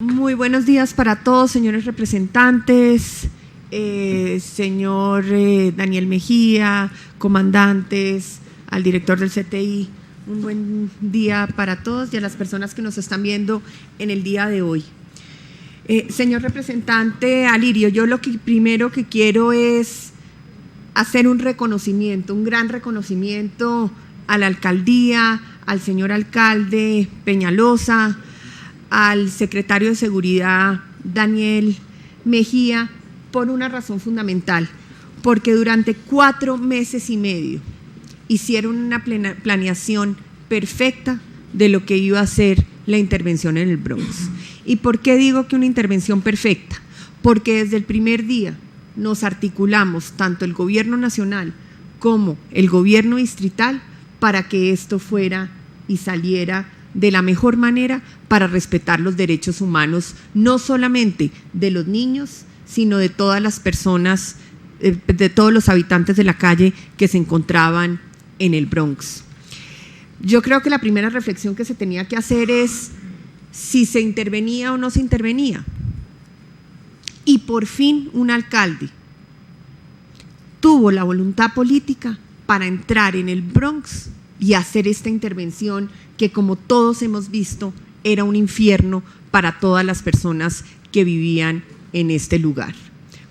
Muy buenos días para todos, señores representantes, señor Daniel Mejía, comandantes, al director del CTI. Un buen día para todos y a las personas que nos están viendo en el día de hoy. Señor representante Alirio, yo lo que primero que quiero es hacer un reconocimiento, un gran reconocimiento a la alcaldía, al señor alcalde Peñalosa, al secretario de Seguridad Daniel Mejía, por una razón fundamental, porque durante 4 meses y medio hicieron una planeación perfecta de lo que iba a ser la intervención en el Bronx. ¿Y por qué digo que una intervención perfecta? Porque desde el primer día nos articulamos, tanto el gobierno nacional como el gobierno distrital, para que esto fuera y saliera de la mejor manera para respetar los derechos humanos, no solamente de los niños, sino de todas las personas, de todos los habitantes de la calle que se encontraban en el Bronx. Yo creo que la primera reflexión que se tenía que hacer es si se intervenía o no se intervenía. Y por fin un alcalde tuvo la voluntad política para entrar en el Bronx y hacer esta intervención que, como todos hemos visto, era un infierno para todas las personas que vivían en este lugar.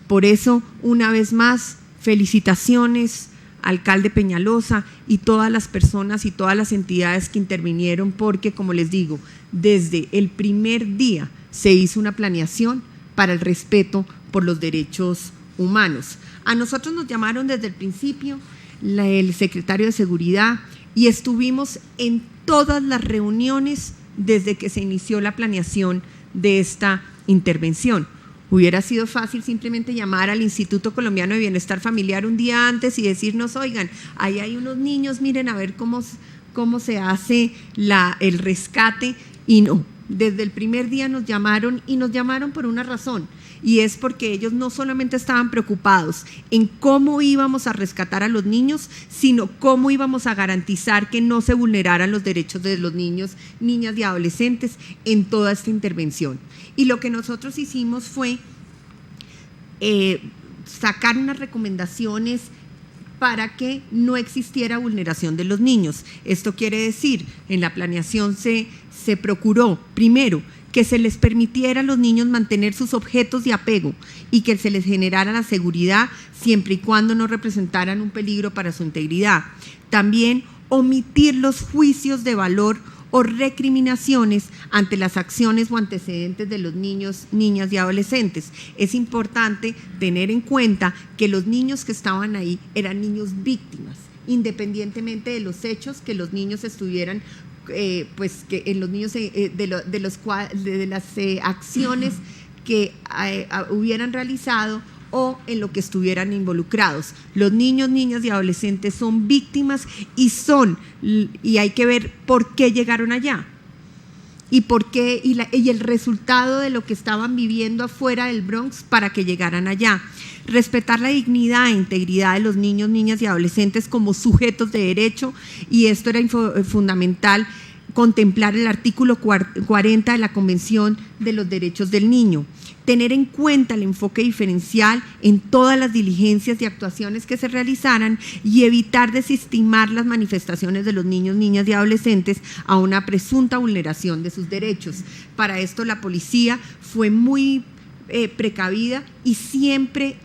Por eso, una vez más, felicitaciones, alcalde Peñalosa, y todas las personas y todas las entidades que intervinieron, porque, como les digo, desde el primer día se hizo una planeación para el respeto por los derechos humanos. A nosotros nos llamaron desde el principio el secretario de Seguridad y estuvimos en todas las reuniones desde que se inició la planeación de esta intervención. Hubiera sido fácil simplemente llamar al Instituto Colombiano de Bienestar Familiar un día antes y decirnos: oigan, ahí hay unos niños, miren a ver cómo se hace el rescate. Y no, desde el primer día nos llamaron, y nos llamaron por una razón, y es porque ellos no solamente estaban preocupados en cómo íbamos a rescatar a los niños, sino cómo íbamos a garantizar que no se vulneraran los derechos de los niños, niñas y adolescentes en toda esta intervención. Y lo que nosotros hicimos fue sacar unas recomendaciones para que no existiera vulneración de los niños. Esto quiere decir, en la planeación se procuró, primero, que se les permitiera a los niños mantener sus objetos de apego y que se les generara la seguridad siempre y cuando no representaran un peligro para su integridad. También omitir los juicios de valor o recriminaciones ante las acciones o antecedentes de los niños, niñas y adolescentes. Es importante tener en cuenta que los niños que estaban ahí eran niños víctimas, independientemente de los hechos que los niños estuvieran pues que en los niños de las acciones que hubieran realizado o en lo que estuvieran involucrados. Los niños, niñas y adolescentes son víctimas y hay que ver por qué llegaron allá y por qué y el resultado de lo que estaban viviendo afuera del Bronx para que llegaran allá. Respetar la dignidad e integridad de los niños, niñas y adolescentes como sujetos de derecho, y esto era fundamental, contemplar el artículo 40 de la Convención de los Derechos del Niño. Tener en cuenta el enfoque diferencial en todas las diligencias y actuaciones que se realizaran y evitar desestimar las manifestaciones de los niños, niñas y adolescentes a una presunta vulneración de sus derechos. Para esto la policía fue muy precavida y siempre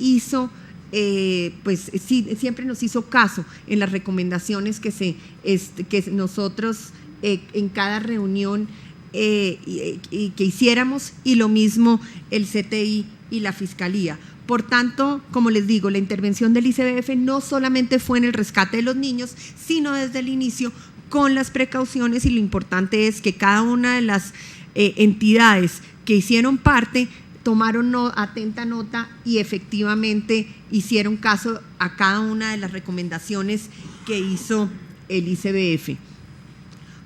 siempre nos hizo caso en las recomendaciones que nosotros en cada reunión que hiciéramos, y lo mismo el CTI y la Fiscalía. Por tanto, como les digo, la intervención del ICBF no solamente fue en el rescate de los niños, sino desde el inicio con las precauciones, y lo importante es que cada una de las entidades que hicieron parte tomaron atenta nota y efectivamente hicieron caso a cada una de las recomendaciones que hizo el ICBF.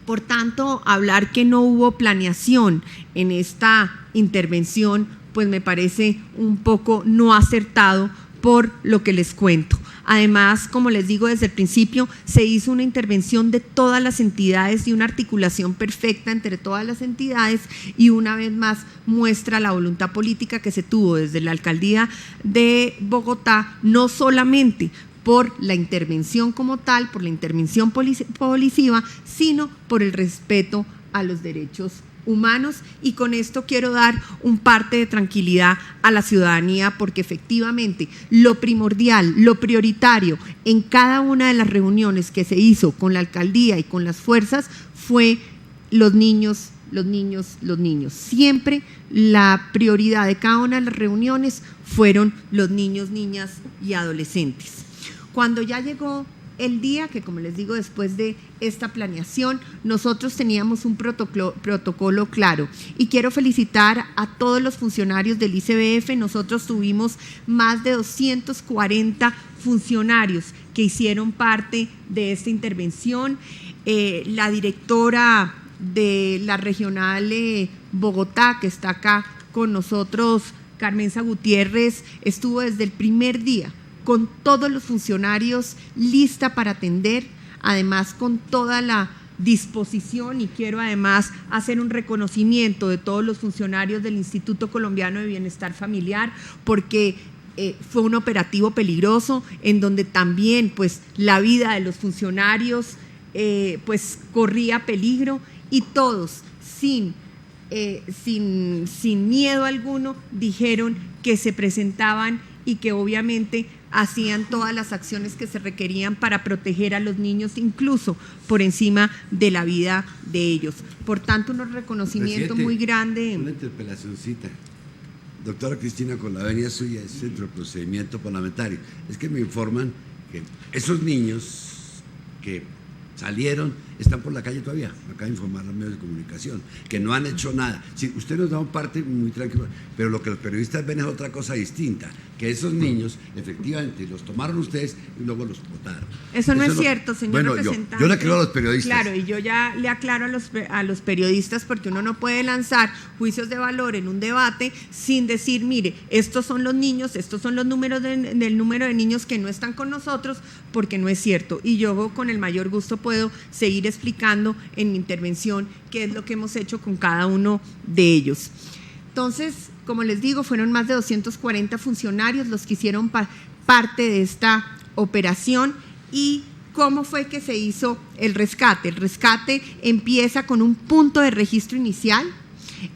Por tanto, hablar que no hubo planeación en esta intervención, pues me parece un poco no acertado por lo que les cuento. Además, como les digo desde el principio, se hizo una intervención de todas las entidades y una articulación perfecta entre todas las entidades, y una vez más muestra la voluntad política que se tuvo desde la alcaldía de Bogotá, no solamente por la intervención como tal, por la intervención policiva, sino por el respeto a los derechos humanos. Y con esto quiero dar un parte de tranquilidad a la ciudadanía, porque efectivamente lo primordial, lo prioritario en cada una de las reuniones que se hizo con la alcaldía y con las fuerzas fue los niños. Siempre la prioridad de cada una de las reuniones fueron los niños, niñas y adolescentes. Cuando ya llegó el día, que como les digo, después de esta planeación, nosotros teníamos un protocolo claro, y quiero felicitar a todos los funcionarios del ICBF. Nosotros tuvimos más de 240 funcionarios que hicieron parte de esta intervención. La directora de la regional Bogotá, que está acá con nosotros, Carmenza Gutiérrez, estuvo desde el primer día con todos los funcionarios lista para atender, además con toda la disposición, y quiero además hacer un reconocimiento de todos los funcionarios del Instituto Colombiano de Bienestar Familiar, porque fue un operativo peligroso en donde también pues la vida de los funcionarios pues corría peligro, y todos sin miedo alguno dijeron que se presentaban y que obviamente hacían todas las acciones que se requerían para proteger a los niños, incluso por encima de la vida de ellos. Por tanto, un reconocimiento muy grande. Una interpelacióncita. Doctora Cristina, con la venia suya, es Centro de Procedimiento Parlamentario. Es que me informan que esos niños que salieron están por la calle todavía. Me acaba de informar los medios de comunicación, que no han hecho nada. Sí, usted nos da un parte muy tranquilo, pero lo que los periodistas ven es otra cosa distinta, que esos niños efectivamente los tomaron ustedes y luego los botaron. Eso no es cierto, señor representante. Yo le aclaro a los periodistas. Claro, y yo ya le aclaro a los periodistas, porque uno no puede lanzar juicios de valor en un debate sin decir, mire, estos son los niños, estos son los números del número de niños que no están con nosotros, porque no es cierto. Y yo con el mayor gusto puedo seguir explicando en mi intervención qué es lo que hemos hecho con cada uno de ellos. Entonces, como les digo, fueron más de 240 funcionarios los que hicieron parte de esta operación. ¿Y cómo fue que se hizo el rescate? El rescate empieza con un punto de registro inicial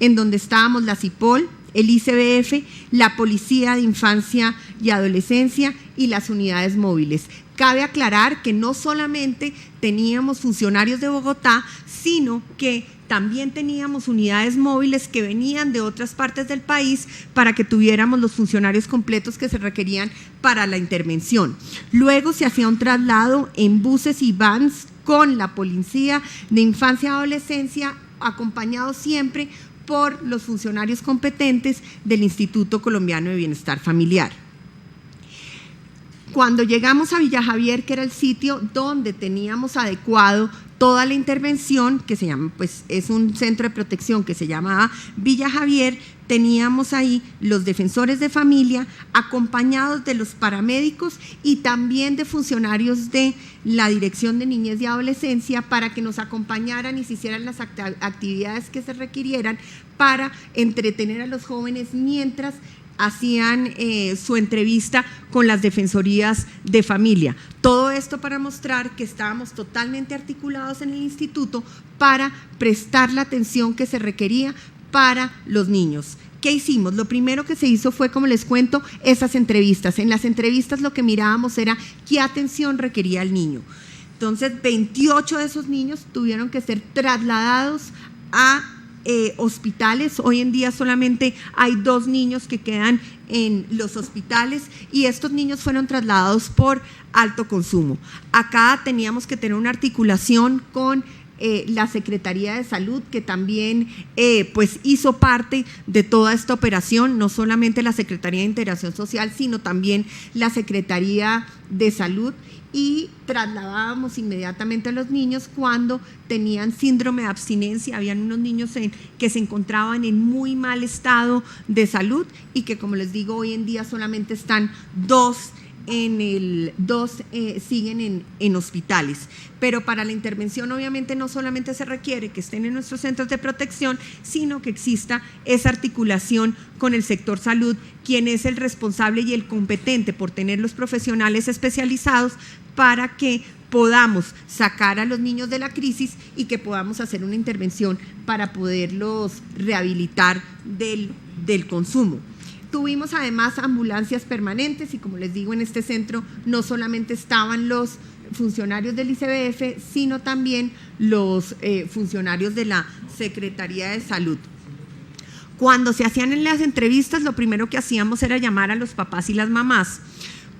en donde estábamos la CIPOL, el ICBF, la Policía de Infancia y Adolescencia y las unidades móviles. Cabe aclarar que no solamente teníamos funcionarios de Bogotá, sino que también teníamos unidades móviles que venían de otras partes del país para que tuviéramos los funcionarios completos que se requerían para la intervención. Luego se hacía un traslado en buses y vans con la Policía de Infancia y Adolescencia, acompañado siempre por los funcionarios competentes del Instituto Colombiano de Bienestar Familiar. Cuando llegamos a Villa Javier, que era el sitio donde teníamos adecuado toda la intervención, que se llama, pues es un centro de protección que se llamaba Villa Javier, teníamos ahí los defensores de familia acompañados de los paramédicos y también de funcionarios de la Dirección de Niñez y Adolescencia para que nos acompañaran y se hicieran las actividades que se requirieran para entretener a los jóvenes mientras hacían su entrevista con las defensorías de familia. Todo esto para mostrar que estábamos totalmente articulados en el instituto para prestar la atención que se requería para los niños. ¿Qué hicimos? Lo primero que se hizo fue, como les cuento, esas entrevistas. En las entrevistas lo que mirábamos era qué atención requería el niño. Entonces, 28 de esos niños tuvieron que ser trasladados a hospitales. Hoy en día solamente hay 2 niños que quedan en los hospitales y estos niños fueron trasladados por alto consumo. Acá teníamos que tener una articulación con la Secretaría de Salud, que también pues hizo parte de toda esta operación, no solamente la Secretaría de Integración Social, sino también la Secretaría de Salud, y trasladábamos inmediatamente a los niños cuando tenían síndrome de abstinencia. Habían unos niños que se encontraban en muy mal estado de salud y que, como les digo, hoy en día solamente están 2 dos siguen en hospitales. Pero para la intervención obviamente no solamente se requiere que estén en nuestros centros de protección, sino que exista esa articulación con el sector salud, quien es el responsable y el competente por tener los profesionales especializados para que podamos sacar a los niños de la crisis y que podamos hacer una intervención para poderlos rehabilitar del consumo. Tuvimos además ambulancias permanentes y, como les digo, en este centro no solamente estaban los funcionarios del ICBF, sino también los funcionarios de la Secretaría de Salud. Cuando se hacían en las entrevistas, lo primero que hacíamos era llamar a los papás y las mamás.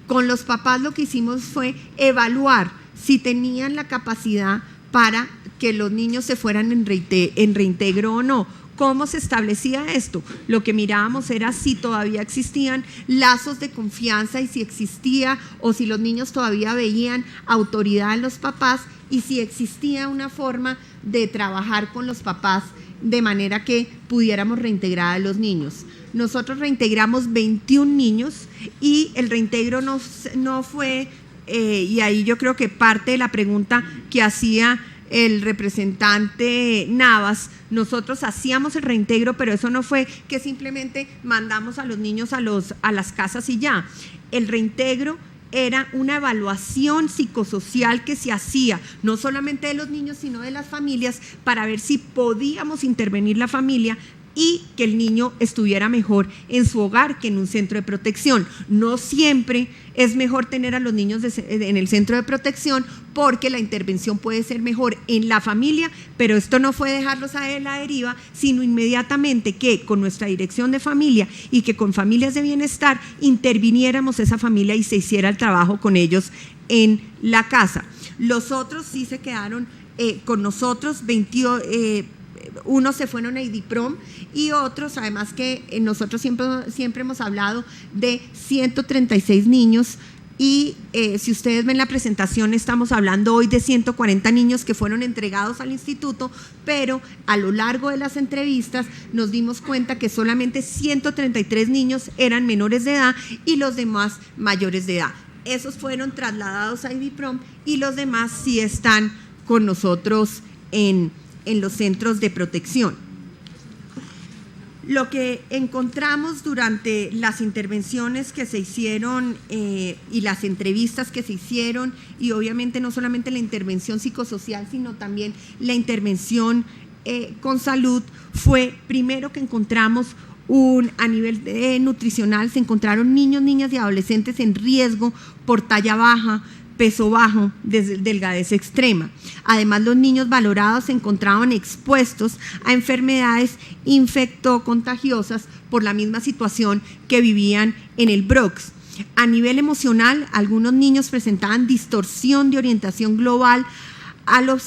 Con los papás lo que hicimos fue evaluar si tenían la capacidad para que los niños se fueran en reintegro o no. ¿Cómo se establecía esto? Lo que mirábamos era si todavía existían lazos de confianza y si existía o si los niños todavía veían autoridad en los papás y si existía una forma de trabajar con los papás de manera que pudiéramos reintegrar a los niños. Nosotros reintegramos 21 niños y el reintegro no fue, y ahí yo creo que parte de la pregunta que hacía el representante Navas, nosotros hacíamos el reintegro, pero eso no fue que simplemente mandamos a los niños a las casas y ya. El reintegro era una evaluación psicosocial que se hacía, no solamente de los niños, sino de las familias, para ver si podíamos intervenir la familia y que el niño estuviera mejor en su hogar que en un centro de protección. No siempre es mejor tener a los niños en el centro de protección porque la intervención puede ser mejor en la familia, pero esto no fue dejarlos a la deriva, sino inmediatamente que con nuestra dirección de familia y que con familias de bienestar interviniéramos esa familia y se hiciera el trabajo con ellos en la casa. Los otros sí se quedaron con nosotros, unos se fueron a IDIPROM y otros, además que nosotros siempre hemos hablado de 136 niños y si ustedes ven la presentación estamos hablando hoy de 140 niños que fueron entregados al instituto, pero a lo largo de las entrevistas nos dimos cuenta que solamente 133 niños eran menores de edad y los demás mayores de edad. Esos fueron trasladados a IDIPROM y los demás sí están con nosotros en los centros de protección. Lo que encontramos durante las intervenciones que se hicieron y las entrevistas que se hicieron, y obviamente no solamente la intervención psicosocial, sino también la intervención con salud, fue primero que encontramos a nivel nutricional, se encontraron niños, niñas y adolescentes en riesgo por talla baja, peso bajo, delgadez extrema. Además, los niños valorados se encontraban expuestos a enfermedades infectocontagiosas por la misma situación que vivían en el Bronx. A nivel emocional, algunos niños presentaban distorsión de orientación global a lo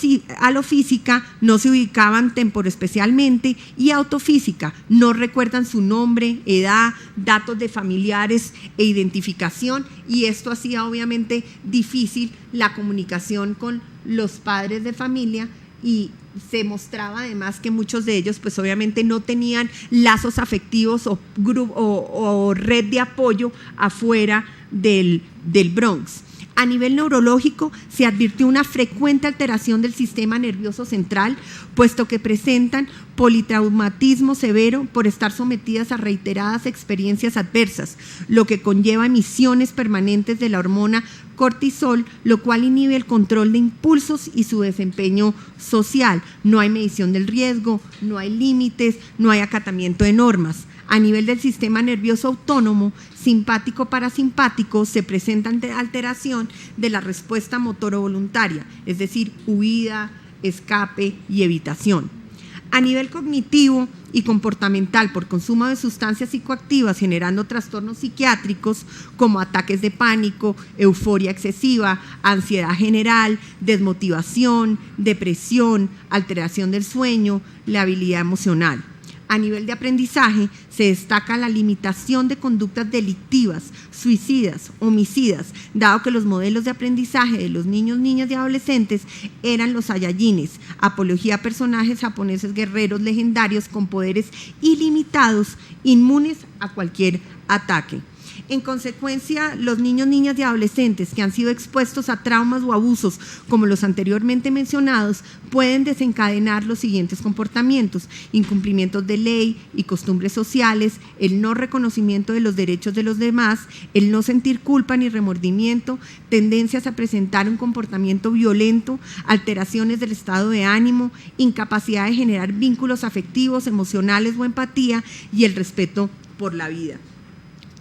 física, no se ubicaban temporoespecialmente, y autofísica, no recuerdan su nombre, edad, datos de familiares e identificación, y esto hacía obviamente difícil la comunicación con los padres de familia, y se mostraba además que muchos de ellos pues obviamente no tenían lazos afectivos o red de apoyo afuera del Bronx. A nivel neurológico, se advirtió una frecuente alteración del sistema nervioso central, puesto que presentan politraumatismo severo por estar sometidas a reiteradas experiencias adversas, lo que conlleva emisiones permanentes de la hormona cortisol, lo cual inhibe el control de impulsos y su desempeño social. No hay medición del riesgo, no hay límites, no hay acatamiento de normas. A nivel del sistema nervioso autónomo, simpático-parasimpático, se presenta alteración de la respuesta motoro-voluntaria, es decir, huida, escape y evitación. A nivel cognitivo y comportamental, por consumo de sustancias psicoactivas generando trastornos psiquiátricos como ataques de pánico, euforia excesiva, ansiedad general, desmotivación, depresión, alteración del sueño, la habilidad emocional. A nivel de aprendizaje, se destaca la limitación de conductas delictivas, suicidas, homicidas, dado que los modelos de aprendizaje de los niños, niñas y adolescentes eran los Saiyajines, apología a personajes japoneses guerreros legendarios con poderes ilimitados, inmunes a cualquier ataque. En consecuencia, los niños, niñas y adolescentes que han sido expuestos a traumas o abusos, como los anteriormente mencionados, pueden desencadenar los siguientes comportamientos: incumplimientos de ley y costumbres sociales, el no reconocimiento de los derechos de los demás, el no sentir culpa ni remordimiento, tendencias a presentar un comportamiento violento, alteraciones del estado de ánimo, incapacidad de generar vínculos afectivos, emocionales o empatía, y el respeto por la vida.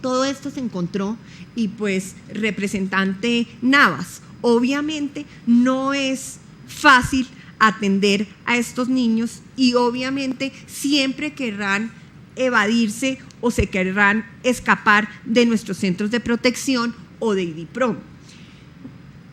Todo esto se encontró y pues, representante Navas, obviamente no es fácil atender a estos niños y obviamente siempre querrán evadirse o se querrán escapar de nuestros centros de protección o de IDIPROM.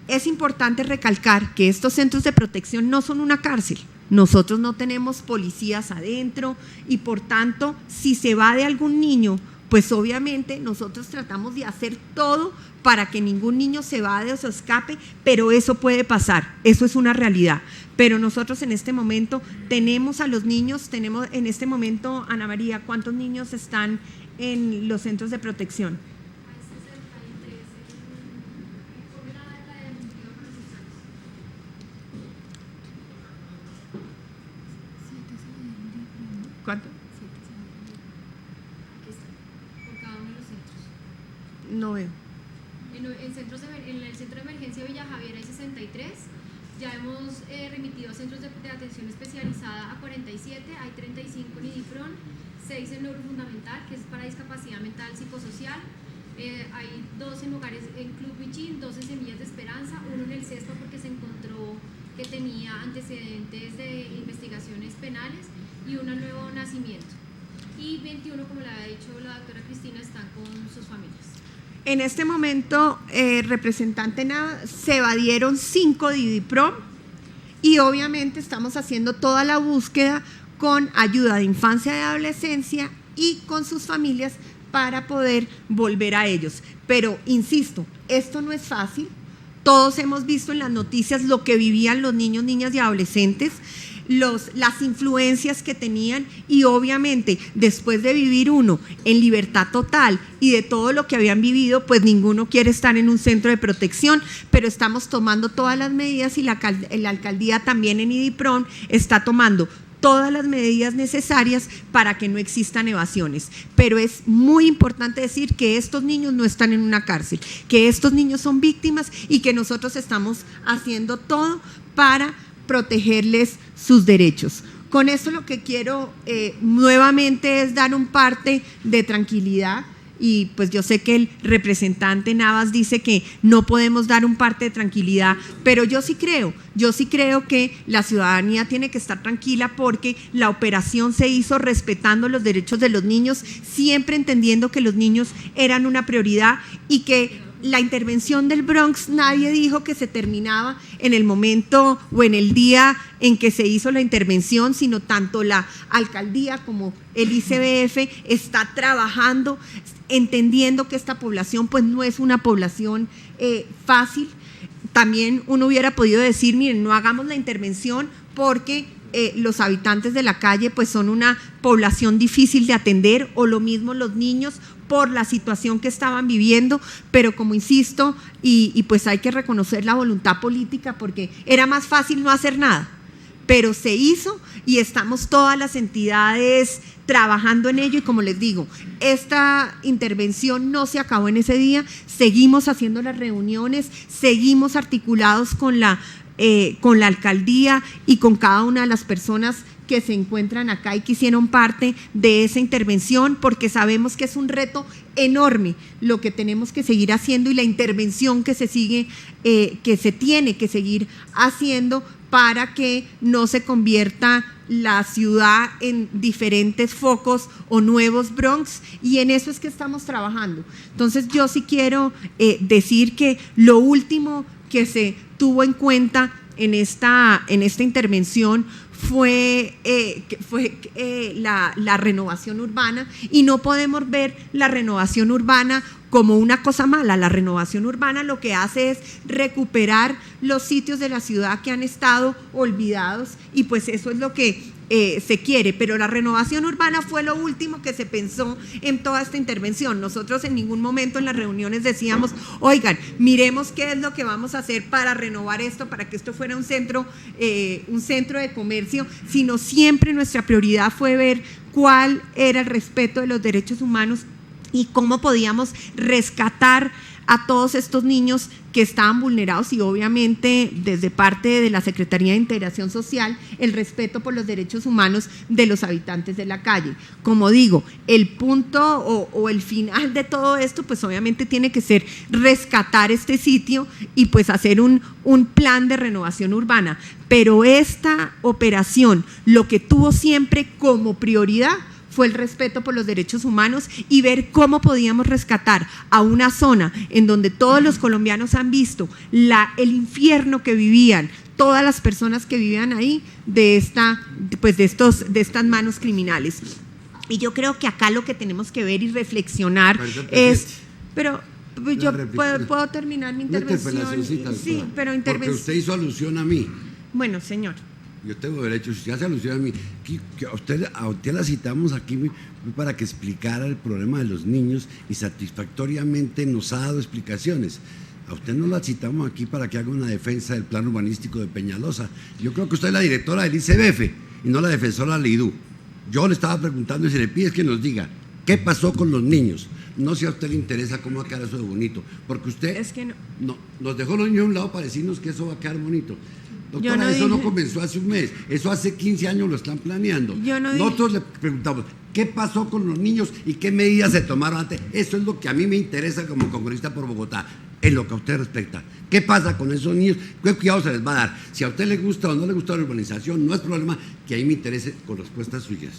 Es importante recalcar que estos centros de protección no son una cárcel. Nosotros no tenemos policías adentro y por tanto, si se va de algún niño, pues obviamente nosotros tratamos de hacer todo para que ningún niño se vaya o se escape, pero eso puede pasar, eso es una realidad. Pero nosotros en este momento tenemos a los niños, tenemos en este momento, Ana María, ¿cuántos niños están en los centros de protección? ¿Cuánto? No veo. En el centro de emergencia Villa Javier hay 63, ya hemos remitido a centros de atención especializada a 47, hay 35 en IDIPRON, 6 en Neurofundamental, que es para discapacidad mental psicosocial, hay 2 en hogares en Club Pichín, 2 en Semillas de Esperanza, 1 en el CESPA porque se encontró que tenía antecedentes de investigaciones penales, y 1 en Nuevo Nacimiento, y 21, como le ha dicho la doctora Cristina, están con sus familias. En este momento, representante Nava, se evadieron 5 de IDIPROM y obviamente estamos haciendo toda la búsqueda con ayuda de infancia y adolescencia y con sus familias para poder volver a ellos. Pero, insisto, esto no es fácil. Todos hemos visto en las noticias lo que vivían los niños, niñas y adolescentes, las influencias que tenían, y obviamente después de vivir uno en libertad total y de todo lo que habían vivido, pues ninguno quiere estar en un centro de protección, pero estamos tomando todas las medidas y la alcaldía también en IDIPRON está tomando todas las medidas necesarias para que no existan evasiones. Pero es muy importante decir que estos niños no están en una cárcel, que estos niños son víctimas y que nosotros estamos haciendo todo para protegerles sus derechos. Con esto lo que quiero nuevamente es dar un parte de tranquilidad, y pues yo sé que el representante Navas dice que no podemos dar un parte de tranquilidad, pero yo sí creo que la ciudadanía tiene que estar tranquila porque la operación se hizo respetando los derechos de los niños, siempre entendiendo que los niños eran una prioridad y que la intervención del Bronx, nadie dijo que se terminaba en el momento o en el día en que se hizo la intervención, sino tanto la alcaldía como el ICBF está trabajando, entendiendo que esta población pues no es una población fácil. También uno hubiera podido decir, miren, no hagamos la intervención porque los habitantes de la calle pues son una población difícil de atender, o lo mismo los niños por la situación que estaban viviendo, pero como insisto, y pues hay que reconocer la voluntad política porque era más fácil no hacer nada, pero se hizo y estamos todas las entidades trabajando en ello, y como les digo, esta intervención no se acabó en ese día, seguimos haciendo las reuniones, seguimos articulados con la alcaldía y con cada una de las personas que se encuentran acá y que hicieron parte de esa intervención, porque sabemos que es un reto enorme lo que tenemos que seguir haciendo y la intervención que se tiene que seguir haciendo para que no se convierta la ciudad en diferentes focos o nuevos Bronx, y en eso es que estamos trabajando. Entonces yo sí quiero decir que lo último que se tuvo en cuenta en esta intervención fue la renovación urbana, y no podemos ver la renovación urbana como una cosa mala. La renovación urbana lo que hace es recuperar los sitios de la ciudad que han estado olvidados, y pues eso es lo que se quiere, pero la renovación urbana fue lo último que se pensó en toda esta intervención. Nosotros en ningún momento en las reuniones decíamos, oigan, miremos qué es lo que vamos a hacer para renovar esto, para que esto fuera un centro de comercio, sino siempre nuestra prioridad fue ver cuál era el respeto de los derechos humanos y cómo podíamos rescatar a todos estos niños que estaban vulnerados y obviamente desde parte de la Secretaría de Integración Social el respeto por los derechos humanos de los habitantes de la calle. Como digo, el punto o el final de todo esto pues obviamente tiene que ser rescatar este sitio y pues hacer un plan de renovación urbana, pero esta operación lo que tuvo siempre como prioridad fue el respeto por los derechos humanos y ver cómo podíamos rescatar a una zona en donde todos los colombianos han visto el infierno que vivían todas las personas que vivían ahí de estas manos criminales. Y yo creo que acá lo que tenemos que ver y reflexionar es, pero yo puedo terminar mi intervención. Sí, pero porque usted hizo alusión a mí. Bueno, señor. Yo tengo derecho, si hace alusión a mí, que a usted la citamos aquí para que explicara el problema de los niños y satisfactoriamente nos ha dado explicaciones. A usted no la citamos aquí para que haga una defensa del plan urbanístico de Peñalosa. Yo creo que usted es la directora del ICBF y no la defensora de la IDU. Yo le estaba preguntando y si le pide que nos diga qué pasó con los niños. No sé si a usted le interesa cómo va a quedar eso de bonito, porque usted es que no, nos dejó los niños a un lado para decirnos que eso va a quedar bonito. Doctora, eso no comenzó hace un mes, eso hace 15 años lo están planeando. Nosotros le preguntamos, ¿qué pasó con los niños y qué medidas se tomaron antes? Eso es lo que a mí me interesa como congresista por Bogotá, en lo que a usted respecta. ¿Qué pasa con esos niños? ¿Qué cuidado se les va a dar? Si a usted le gusta o no le gusta la urbanización, no es problema que ahí me interese con respuestas suyas.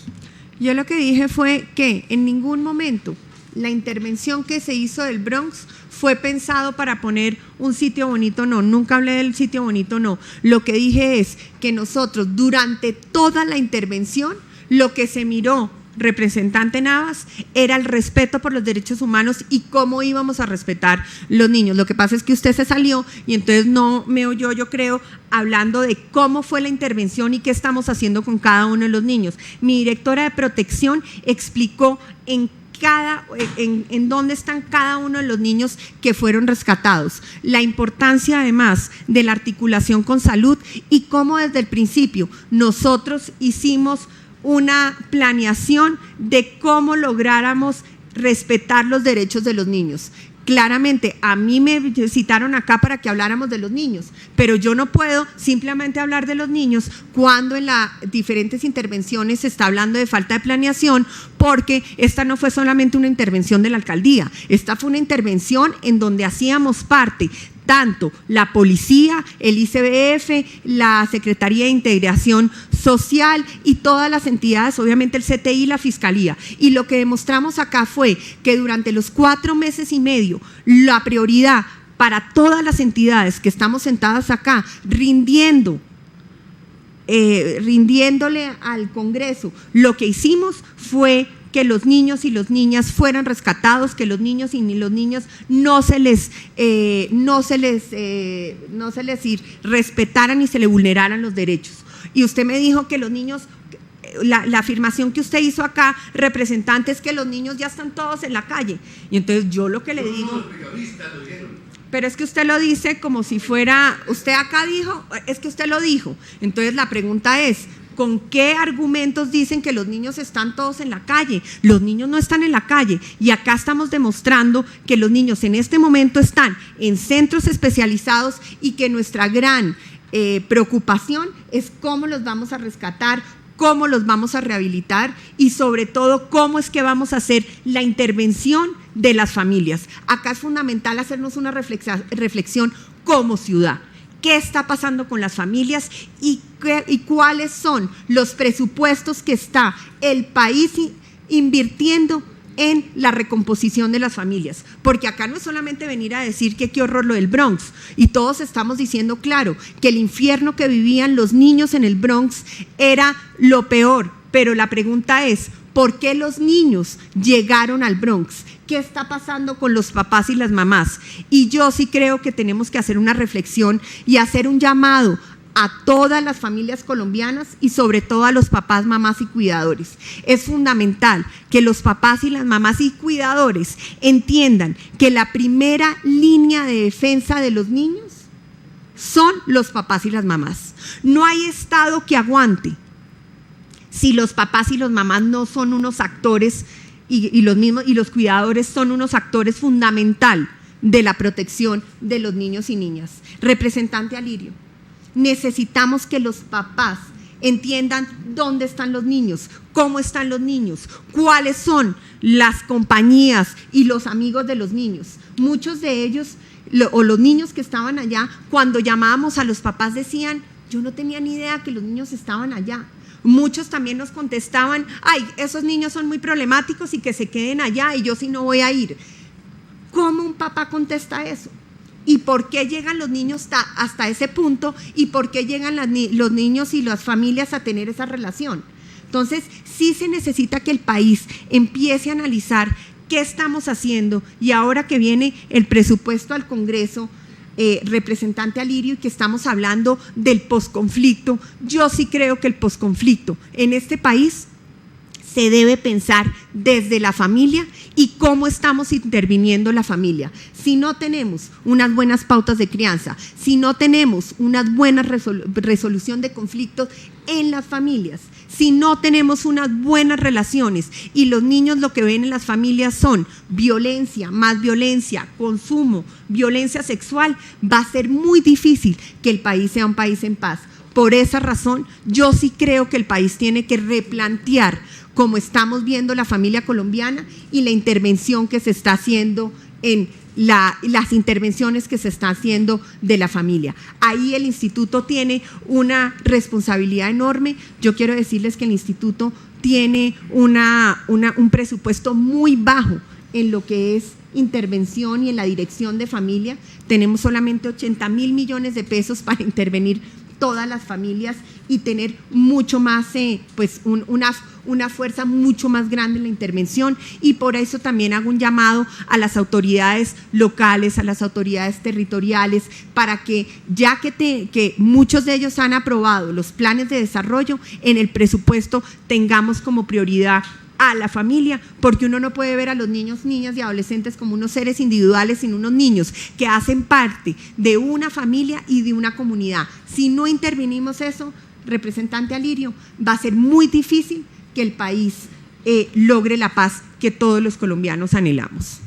Yo lo que dije fue que en ningún momento la intervención que se hizo del Bronx fue pensado para poner un sitio bonito, no, nunca hablé del sitio bonito, no. Lo que dije es que nosotros durante toda la intervención lo que se miró, representante Navas, era el respeto por los derechos humanos y cómo íbamos a respetar los niños. Lo que pasa es que usted se salió y entonces no me oyó, yo creo, hablando de cómo fue la intervención y qué estamos haciendo con cada uno de los niños. Mi directora de protección explicó en dónde están cada uno de los niños que fueron rescatados, la importancia además de la articulación con salud y cómo desde el principio nosotros hicimos una planeación de cómo lográramos respetar los derechos de los niños. Claramente, a mí me citaron acá para que habláramos de los niños, pero yo no puedo simplemente hablar de los niños cuando en las diferentes intervenciones se está hablando de falta de planeación, porque esta no fue solamente una intervención de la alcaldía, esta fue una intervención en donde hacíamos parte tanto la policía, el ICBF, la Secretaría de Integración Social y todas las entidades, obviamente el CTI y la Fiscalía. Y lo que demostramos acá fue que durante los 4 meses y medio, la prioridad para todas las entidades que estamos sentadas acá, rindiéndole al Congreso, lo que hicimos fue que los niños y las niñas fueran rescatados, que los niños y los niños no se les respetaran y se les vulneraran los derechos. Y usted me dijo que los niños, la afirmación que usted hizo acá, representante, es que los niños ya están todos en la calle. Y entonces yo lo que le digo… Pero es que usted lo dice como si fuera… Usted acá dijo, es que usted lo dijo. Entonces la pregunta es… ¿Con qué argumentos dicen que los niños están todos en la calle? Los niños no están en la calle y acá estamos demostrando que los niños en este momento están en centros especializados y que nuestra gran preocupación es cómo los vamos a rescatar, cómo los vamos a rehabilitar y sobre todo cómo es que vamos a hacer la intervención de las familias. Acá es fundamental hacernos una reflexión como ciudad. ¿Qué está pasando con las familias y cuáles son los presupuestos que está el país invirtiendo en la recomposición de las familias? Porque acá no es solamente venir a decir que qué horror lo del Bronx, y todos estamos diciendo claro que el infierno que vivían los niños en el Bronx era lo peor, pero la pregunta es, ¿por qué los niños llegaron al Bronx? ¿Qué está pasando con los papás y las mamás? Y yo sí creo que tenemos que hacer una reflexión y hacer un llamado a todas las familias colombianas y sobre todo a los papás, mamás y cuidadores. Es fundamental que los papás y las mamás y cuidadores entiendan que la primera línea de defensa de los niños son los papás y las mamás. No hay Estado que aguante si los papás y las mamás no son unos actores y los cuidadores son unos actores fundamental de la protección de los niños y niñas. Representante Alirio, necesitamos que los papás entiendan dónde están los niños, cómo están los niños, cuáles son las compañías y los amigos de los niños. Muchos de ellos, o los niños que estaban allá, cuando llamábamos a los papás decían, yo no tenía ni idea que los niños estaban allá. Muchos también nos contestaban, ay, esos niños son muy problemáticos y que se queden allá y yo sí no voy a ir. ¿Cómo un papá contesta eso? ¿Y por qué llegan los niños hasta ese punto? ¿Y por qué llegan los niños y las familias a tener esa relación? Entonces, sí se necesita que el país empiece a analizar qué estamos haciendo y ahora que viene el presupuesto al Congreso, representante Alirio, y que estamos hablando del posconflicto, yo sí creo que el posconflicto en este país se debe pensar desde la familia y cómo estamos interviniendo la familia. Si no tenemos unas buenas pautas de crianza, si no tenemos una buena resolución de conflictos en las familias, si no tenemos unas buenas relaciones y los niños lo que ven en las familias son violencia, más violencia, consumo, violencia sexual, va a ser muy difícil que el país sea un país en paz. Por esa razón, yo sí creo que el país tiene que replantear cómo estamos viendo la familia colombiana y la intervención que se está haciendo en las intervenciones que se está haciendo de la familia. Ahí el instituto tiene una responsabilidad enorme. Yo quiero decirles que el instituto tiene un presupuesto muy bajo en lo que es intervención y en la dirección de familia. Tenemos solamente 80.000 millones de pesos para intervenir todas las familias y tener mucho más, una fuerza mucho más grande en la intervención, y por eso también hago un llamado a las autoridades locales, a las autoridades territoriales, para que ya que muchos de ellos han aprobado los planes de desarrollo, en el presupuesto tengamos como prioridad a la familia, porque uno no puede ver a los niños, niñas y adolescentes como unos seres individuales, sino unos niños que hacen parte de una familia y de una comunidad. Si no intervenimos eso, representante Alirio, va a ser muy difícil que el país logre la paz que todos los colombianos anhelamos.